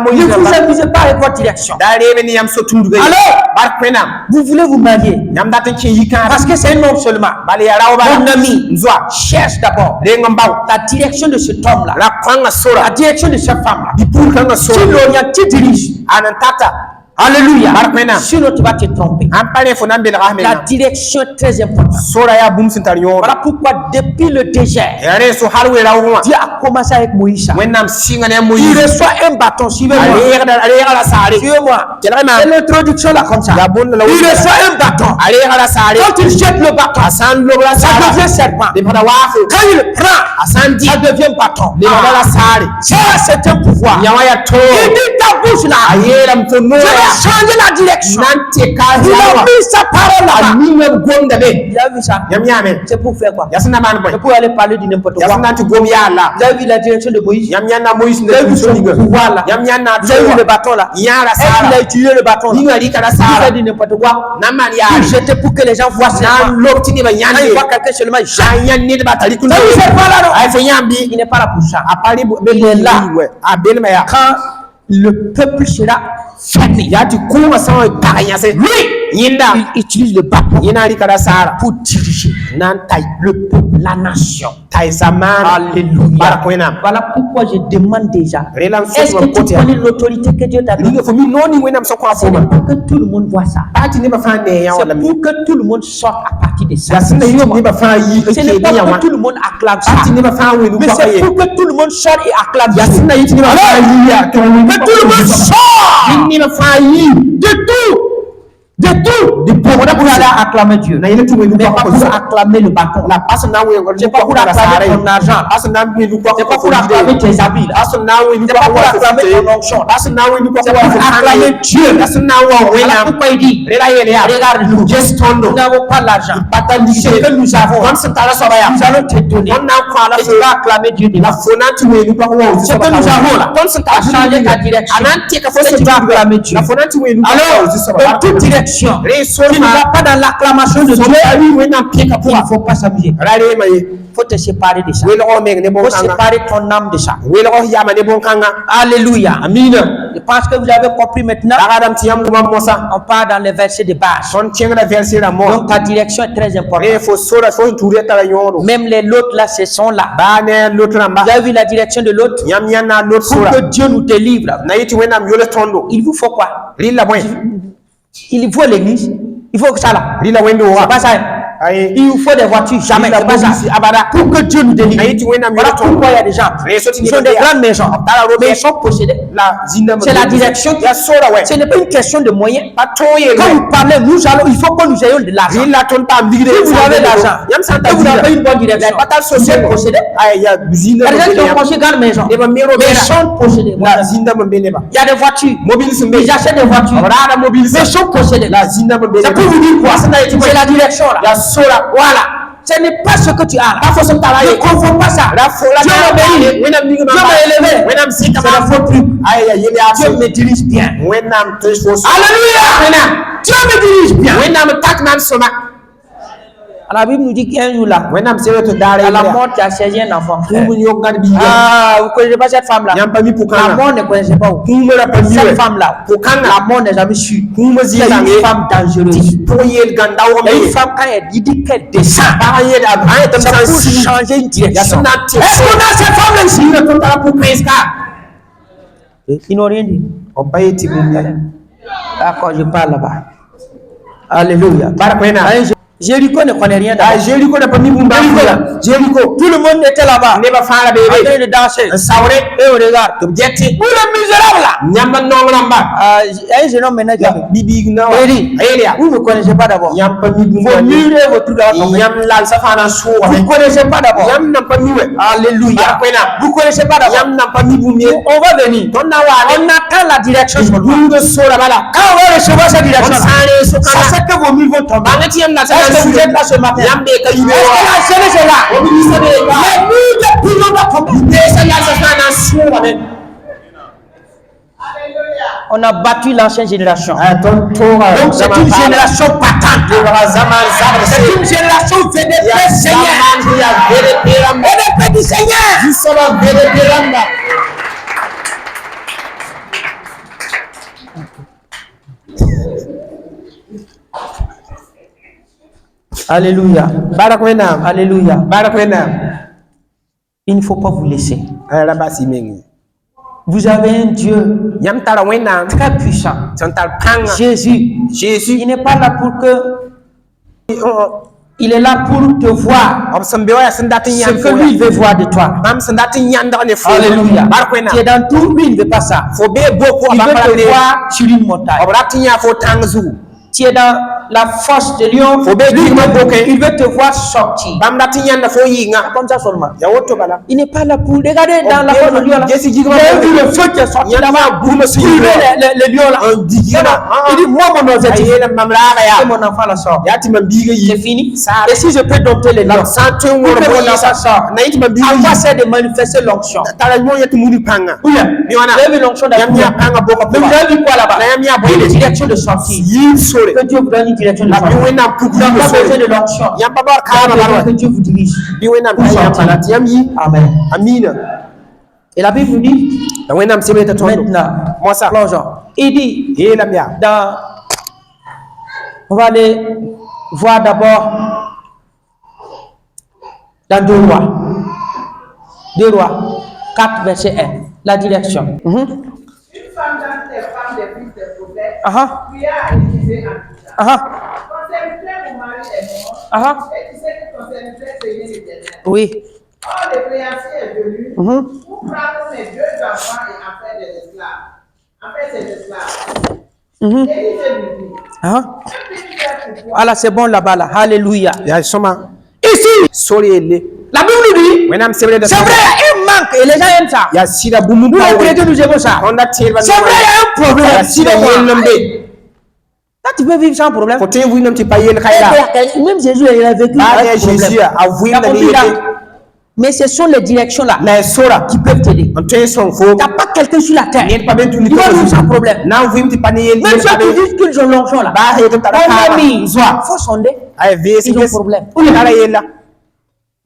Moïse. Ne vous amusez pas avec votre direction. Alors, vous voulez vous marier parce que c'est un homme seulement. Mon ami, cherche d'abord la direction de cet homme-là, la direction de cette femme-là. Tu diriges. Alléluia. Sinon tu vas te tromper. La direction est très importante. Voilà pourquoi depuis le désert, Dieu a commencé avec Moïse. Il reçoit un bâton. Suivez-moi. Suivez-moi. C'est l'introduction là comme ça. Il reçoit un bâton. Quand il jette le bâton, ça devient serpent. Quand il le prend, ça devient bâton. Ça c'est un pouvoir. Il dit ta bouche là. Changer la direction. Il a mis sa parole là. Il a vu ça. C'est pour faire quoi? C'est pour aller parler de n'importe quoi. Vous avez vu la direction de Moïse? Vous avez vu son pouvoir là? Vous avez vu le bâton là? Est-ce qu'il a utilisé le bâton là? Il fait de n'importe quoi. Il jetait pour que les gens voient ça. Quand il voit quelqu'un seulement, il jette. Il n'est pas là pour ça. Il est là quand le peuple sera fermé. Lui, il utilise le bâton pour diriger le peuple, la nation. Alléluia. Voilà pourquoi je demande déjà, est-ce que tu connais l'autorité que Dieu t'a donnée? Ce n'est pas que tout le monde voit ça. C'est pour que tout le monde sorte à partir de ça. Ce n'est pas que tout le monde acclame ça. Mais c'est pour que tout le monde sorte et acclame ça. Que tout le monde sorte de tout. Pour aller acclamer Dieu. Mais pas pour acclamer le bâton. C'est pas pour acclamer ton argent. C'est pas pour acclamer tes habits. C'est pas pour acclamer ton onction. C'est pour acclamer Dieu. Voilà pourquoi il dit, regarde-nous, nous n'avons pas l'argent. Ce que nous avons, nous allons te donner. Et tu vas acclamer Dieu de là. Ce que nous avons là, à changer ta direction. Et tu vas acclamer Dieu. Alors, dans toute direction, tu ne vas pas dans l'acclamation de Dieu. Il ne faut pas s'amuser. Il faut te séparer de ça. Il faut séparer ton âme de ça. Alléluia. Amen. Je pense que vous avez compris maintenant. On part dans les versets de base. Donc ta direction est très importante. Même les lots là, ce sont là. Vous avez vu la direction de l'autre? Pour que Dieu nous délivre, il vous faut quoi? Il faut l'église. Il faut que ça là. C'est pas ça. Il vous faut des voitures. Jamais. C'est pas ça. Pour que Dieu nous délivre. Voilà pourquoi il y a des gens. Ils sont des grandes maisons. Mais ils sont possédés. C'est la direction. Ce n'est pas une question de moyens. Quand vous parlez, il faut que nous ayons de l'argent. Si vous avez de l'argent, et vous avez une bonne direction, vous êtes possédés. Il y a des gens qui ont construit grandes maisons. Mais ils sont possédés. Il y a des voitures. Ils achètent des voitures. Mais ils sont possédés. C'est pour vous dire quoi? C'est la direction là. Voilà. Ce n'est pas ce que tu as. Ne confonds pas ça. Dieu m'obéit. Dieu m'a élevé. C'est la faute truc. Dieu me dirige bien. Alléluia. Dieu me dirige bien. La Bible nous dit qu'un jour là, à la mort, tu as saisi un enfant. Ah, vous ne connaissez pas cette femme-là? La mort ne connaissait pas. Cette femme-là, la mort n'est jamais sûre. C'est une femme dangereuse. Et une femme, quand elle dit qu'elle descend, c'est pour changer une direction. Est-ce qu'on a cette femme-là ici? Ils n'ont rien dit. D'accord, je parle là-bas. Alléluia. Jéricho ne connaît rien d'abord. Jéricho, tout le monde était là-bas en train de danser. Et on regarde. Où le misérable là? Un jeune homme maintenant qui vous ne connaissez pas d'abord. Vos murs et vos trucs là. Vous ne connaissez pas d'abord. Alléluia. Vous ne connaissez pas d'abord. On va venir. On attend la direction. Quand on va recevoir cette direction, ça c'est que vos murs vont tomber. que vous êtes là ce matin? Est-ce que la jeunesse est là? Les murs de prison doivent tomber. On a battu l'ancienne génération. Donc c'est une génération patente. C'est une génération vénétée Seigneur. Vénétée du Seigneur. Alléluia. Alléluia. Il ne faut pas vous laisser. Vous avez un Dieu très puissant. Jésus. Il n'est pas là pour que... Il est là pour te voir ce que lui veut voir de toi. Alléluia. Tu es dans tout, lui il ne veut pas ça. Il veut te voir sur une montagne. Tu es dans la force de lion, il veut te voir sortir. Comme ça seulement. Il n'est pas là pour regarder dans la force de lion. Le feu qui est sorti là-bas, vous me suivez le lion là. Il dit, moi mon objectif, c'est mon enfant la sort. C'est fini. Et si je peux dompter les lions, pour que mon enfant sort, à quoi sert de manifester l'onction? Vous avez vu l'onction d'amour? Mais vous avez vu quoi là-bas? Une direction de sortie. Que Dieu vous donne une direction de sortie. Vous n'avez pas besoin de l'onction. Que Dieu vous dirige. Amen. Et la Bible dit, maintenant, plongeons. Il dit, on va aller voir d'abord dans 2 Rois. 2 Rois, 4, verset 1. La direction. Une femme dans ses femmes des fils des prophètes, pria à Élisée en disant, ton serviteur mon mari est mort, et tu sais que ton serviteur Seigneur l'Éternel. Oui. Or le créancier est venu pour prendre mes 2 enfants et en faire des esclaves. En fait, c'est des esclaves. Élisée lui dit, voilà, c'est bon là-bas, là. Alléluia. Ici, la Bible dit, c'est vrai, il y a un manque et les gens aiment ça. Nous, les chrétiens, nous aimons ça. C'est vrai, il y a un problème. Là, tu peux vivre sans problème. Même Jésus, il a vécu un problème. Mais ce sont les directions là qui peuvent t'aider. Tu n'as pas quelqu'un sur la terre. Il va vivre sans problème. Même ceux qui disent qu'ils ont l'onction là, il faut sonder. Ils ont problème.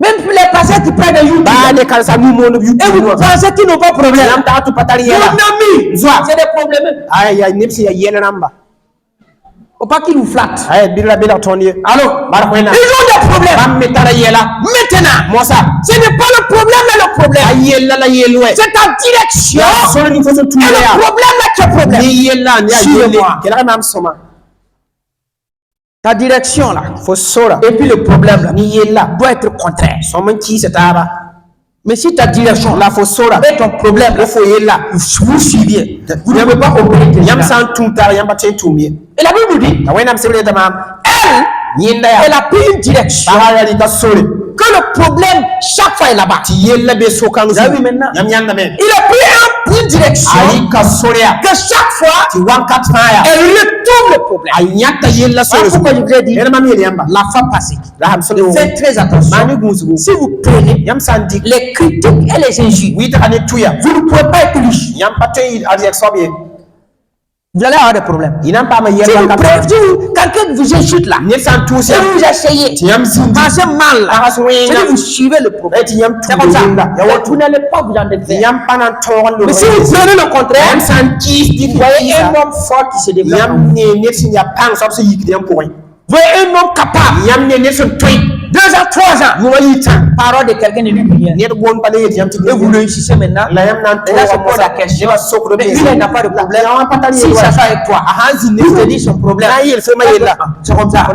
Même les pasteurs qui prennent des jours, et vous pensez qu'ils n'ont pas de problème. C'est des problèmes. Faut pas qu'ils nous flattent. Alors, ils ont des problèmes. Maintenant, ce n'est pas le problème, mais le problème. C'est ta direction. Et le problème, là, tu as problème. Ta direction là, et puis le problème là, doit être contraire. Mais si ta direction là, et ton problème là, vous suiviez, vous ne pouvez pas obéir. Et la Bible dit, elle a pris une direction que le problème chaque fois est là-bas. Vous avez vu maintenant? Il a pris une direction que chaque fois elle retourne le problème. Pourquoi je voulais dire la fois passée? Faites très attention. Si vous prenez les critiques et les injures, vous ne pouvez pas être riche. Vous allez avoir des problèmes. Si quelqu'un vous insulte là, et vous essayez, pensez mal là, c'est vous suivez le problème. C'est comme ça. Vous n'allez pas vous en défaire. Mais si vous prenez le contraire, vous voyez un homme fort qui se développe. Vous voyez un homme capable. 2 ans, 3 ans, parole de quelqu'un de lumière. Et vous réussissez maintenant. Et là, je pose la question. Mais lui, il n'a pas de problème. Si ça soit avec toi, il te dit son problème. C'est comme ça.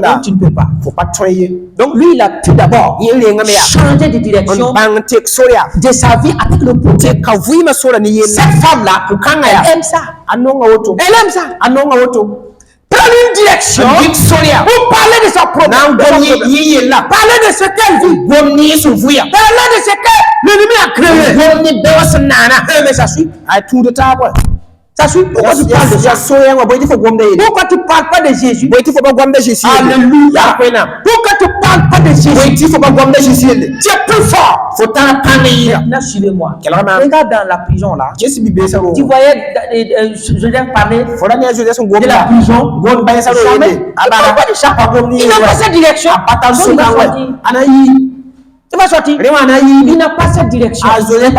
Donc, tu ne peux pas. Donc, lui, il a pu d'abord changer de direction de sa vie avec le problème. Cette femme-là, elle aime ça. Elle aime ça. Prendre une direction pour parler de son problème. Parler de ce qu'elle vit. Parler de ce que l'ennemi a créé. Mais ça suit. Ça suit. Pourquoi tu parles de ça? Pourquoi tu parles pas de Jésus? Alléluia. Pourquoi tu parles pas de Jésus? Tu es plus fort. Maintenant, suivez-moi. Regarde dans la prison là. Tu voyais Joseph parler de la prison. Jamais. Il n'a pas cette direction. Tu vas sortir. Il n'a pas cette direction. Joseph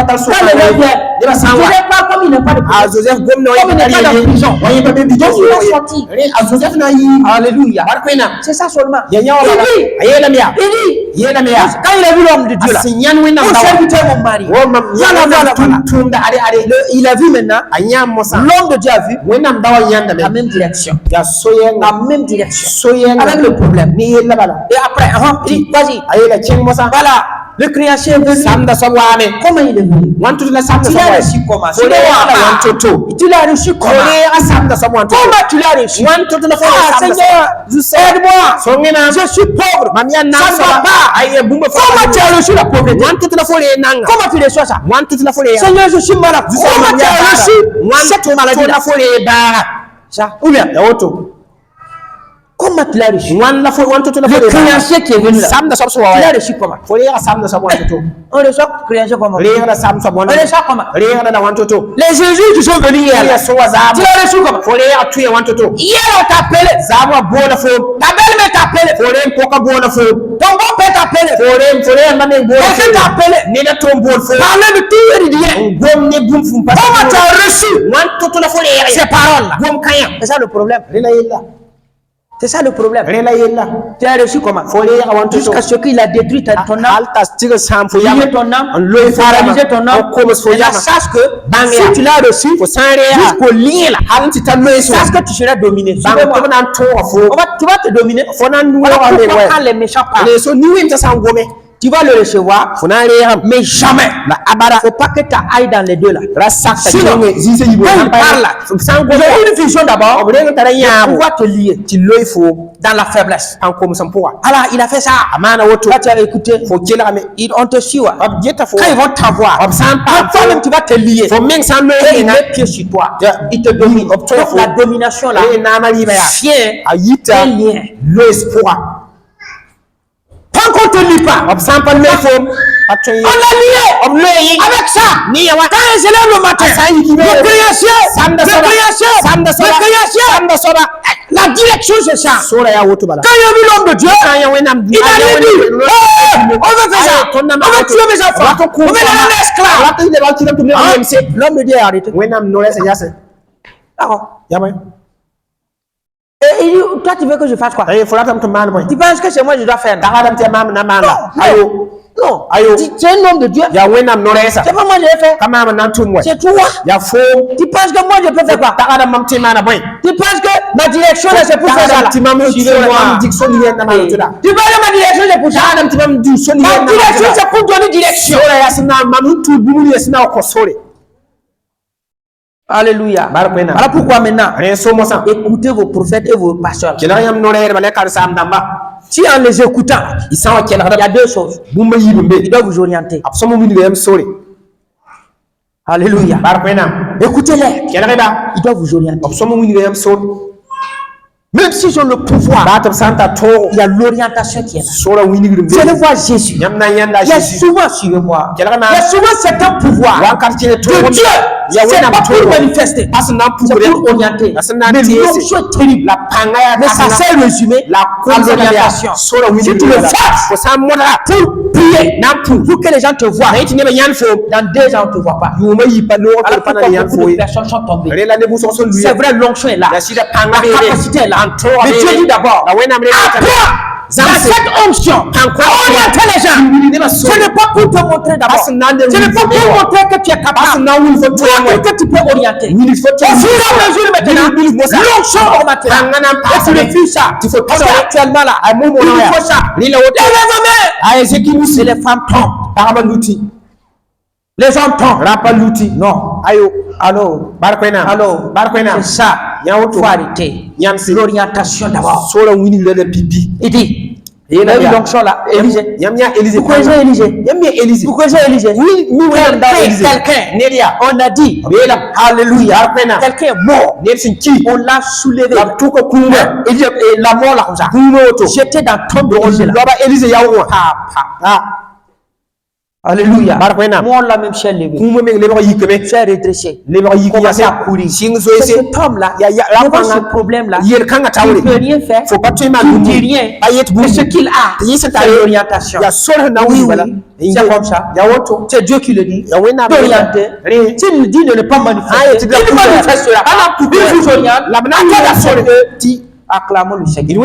parle comme il n'a pas de prison. Comme il n'est pas dans la prison. Donc il va sortir. Alléluia. C'est ça seulement. Il dit, quand il a vu l'homme de Dieu là, mon serviteur, mon mari, il a vu maintenant, l'homme de Dieu a vu la même direction. La même direction. Avec le problème. Et après, vas-y. Voilà. Le créancier est venu. Comment il est venu? Tu l'as reçu comment? Tu l'as reçu comment? Comment tu l'as reçu? Ah Seigneur, aide-moi. Je suis pauvre. Ça ne va pas. Comment tu as reçu la pauvreté? Comment tu reçois ça? Seigneur, je suis malade. Comment tu as reçu cette maladie-là? Ça, ou bien? Comment tu l'as reçu? Le créancier qui est venu là. Tu l'as reçu comment? On reçoit le créancier comment? On reçoit comment? Les Jésus qui sont venus hier là. Tu l'as reçu comment? Hier on t'a appelé. Ta belle-mère t'a appelé. Ton bon-père t'a appelé. Quelqu'un t'a appelé. Parler de tout et de rien. Comment tu as reçu ces paroles là? C'est ça le problème. C'est ça le problème. Tu as reçu comment? Jusqu'à ce qu'il a détruit ton âme, lié ton âme, paralysé ton âme. Et là, sache que si tu l'as reçu, jusqu'au lien là, sache que tu seras dominé. Tu vas te dominer. Voilà pourquoi quand les méchants parlent, tu vas le recevoir, mais jamais. Il ne faut pas que tu ailles dans les deux là. Sinon, quand il parle là, j'ai une vision d'abord pour pouvoir te lier dans la faiblesse. Alors, il a fait ça. Toi, tu as écouté. On te suit. Quand ils vont t'avoir, toi-même, tu vas te lier. Et il met pied sur toi. Il te domine. Donc, la domination là, vient un lien. Tant qu'on ne te lie pas, on a lié avec ça. Quand il se lève le matin, le créancier, la direction c'est ça. Quand il a vu l'homme de Dieu, il a dit, on veut faire ça, on veut tuer mes enfants, on veut les rendre esclaves. L'homme de Dieu a arrêté. D'accord. Et il dit, toi tu veux que je fasse quoi? Tu penses que c'est moi que je dois faire? Non. Tu es un homme de Dieu. C'est pas moi qui l'ai fait. C'est toi. Tu penses que moi je peux faire quoi? Tu penses que ma direction là c'est pour faire ça là? Tu penses que ma direction c'est pour ça? Ma direction c'est pour donner direction. Alléluia. Voilà pourquoi maintenant, écoutez vos prophètes et vos pasteurs. Si en les écoutant, il y a deux choses. Ils doivent vous orienter. Alléluia. Écoutez-les. Ils doivent vous orienter. Même s'ils ont le pouvoir, il y a l'orientation qui est là. Vous allez voir Jésus. Il y a souvent, suivez-moi, il y a souvent certains pouvoirs de Dieu. C'est pas pour manifester, c'est pour orienter. Mais l'onction est terrible. Mais ça s'est résumé à l'orientation. Si tu le fais pour prier, pour que les gens te voient, dans 2 ans on ne te voit pas. Alors pourquoi beaucoup de personnes sont tombées? C'est vrai, l'onction est là. La capacité est là. Mais Dieu dit d'abord, dans cette onction, orienter les gens. Ce n'est pas pour te montrer d'abord. Ce n'est pas pour montrer que tu es capable. Que tu peux orienter. Au fur et à mesure maintenant, l'onction augmente. Et tu le fais ça. Parce qu'actuellement là, il faut ça. Les hommes, c'est les femmes tombent. Les hommes tombent. Non. Allô. C'est ça. Il faut arrêter. L'orientation d'abord. Il dit, Et il a eu l'onction là, Élisée. Pourquoi j'ai Élisée? Pourquoi j'ai Élisée? Oui, quelqu'un, on a dit, alléluia, quelqu'un est mort. On l'a soulevé. Et la mort là comme ça. J'étais dans le tombe d'Élisée. Alléluia. Moi, on l'a même chair levée. Chair redressée. Commencé à courir. Cet homme-là, ce problème-là, il ne peut rien faire. Il ne dit rien. Mais ce qu'il a, c'est l'orientation. Oui, c'est comme ça. C'est Dieu qui le dit. D'orienter. S'il nous dit de ne pas manifester, il manifestera. Il vous oriente. Acclamons le Seigneur.